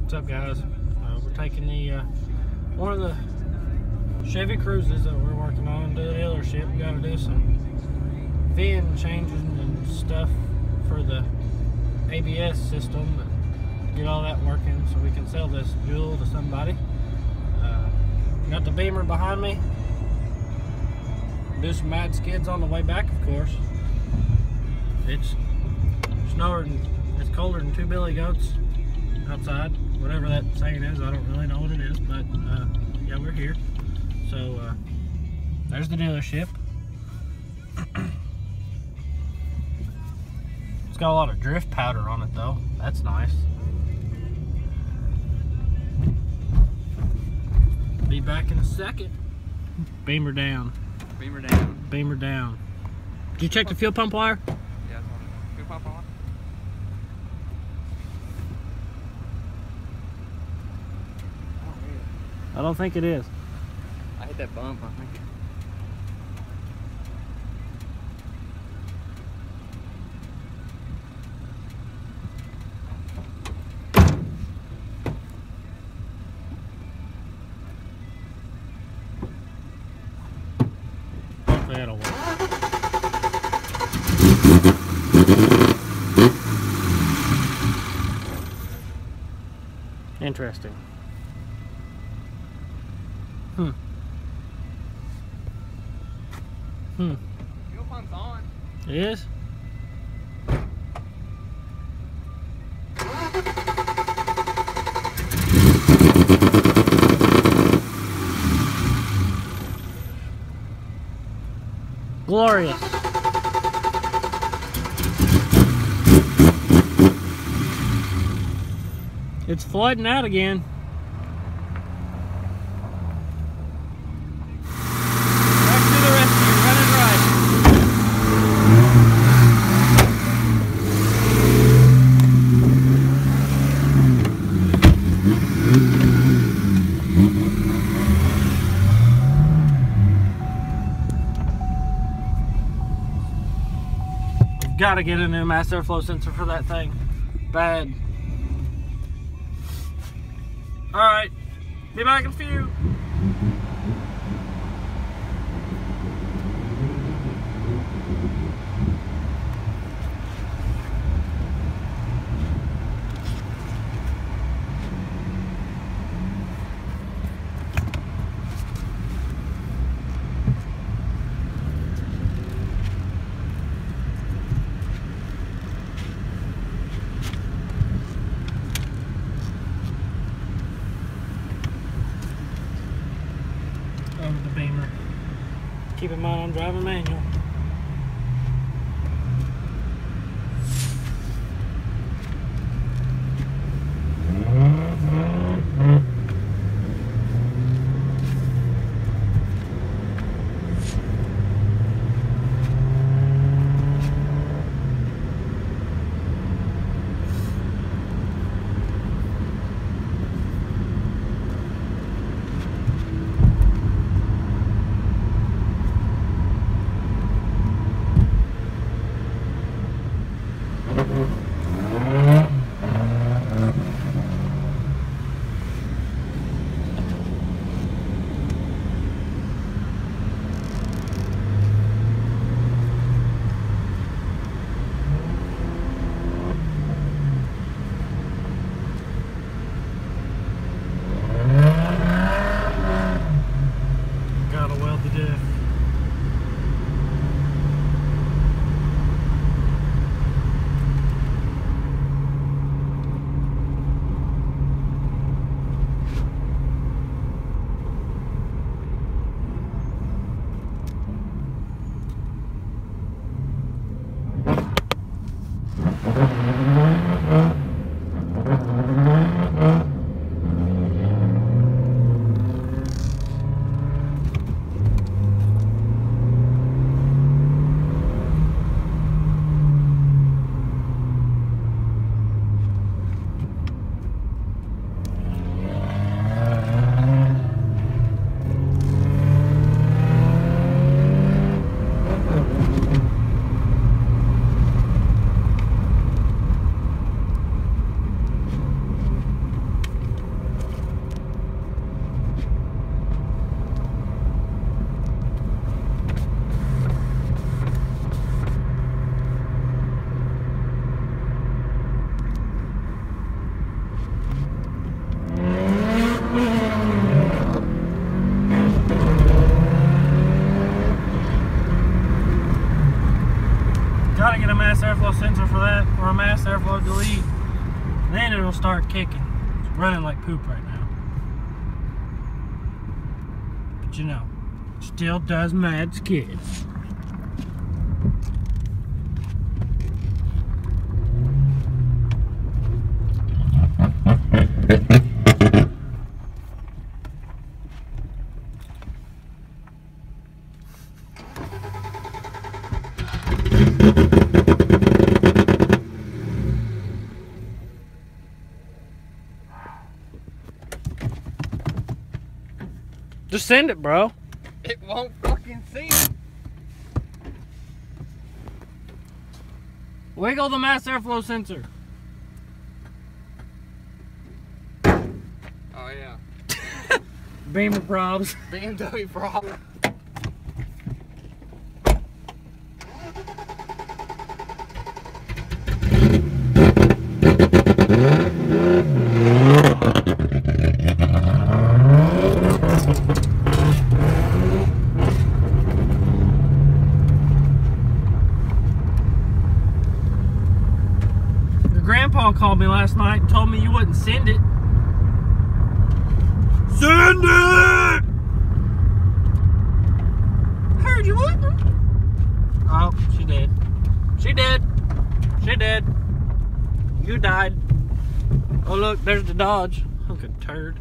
What's up, guys? We're taking the one of the Chevy Cruises that we're working on to the dealership. We got to do some VIN changes and stuff for the ABS system and get all that working so we can sell this Jewel to somebody. Got the Beamer behind me. Do some mad skids on the way back, of course. It's snowing. It's colder than 2 billy goats outside. Whatever that saying is, I don't really know what it is, but yeah, we're here. So there's the dealership. It's got a lot of drift powder on it though. That's nice. Be back in a second. Beamer down. Beamer down. Beamer down. Did you check the fuel pump wire? Yeah, fuel pump on. I don't think it is. I hit that bump, I think. Hopefully that'll work. Interesting. Fuel pump's on. It is? Glorious. It's flooding out again. Back to the rescue, running right. We've got to get a new mass airflow sensor for that thing. Bad. Alright, be back in a few. Over the Beamer. Keep in mind I'm driving manual. for a mass airflow delete, then it'll start kicking. It's running like poop right now. But you know, still does mad skids. Just send it, bro. It won't fucking send. Wiggle the mass airflow sensor. Oh yeah. Beamer probs. BMW problem. Grandpa called me last night and told me you wouldn't send it. Send it! Heard you wouldn't. Oh, she did. She did. She did. You died. Oh look, there's the Dodge. Look at turd.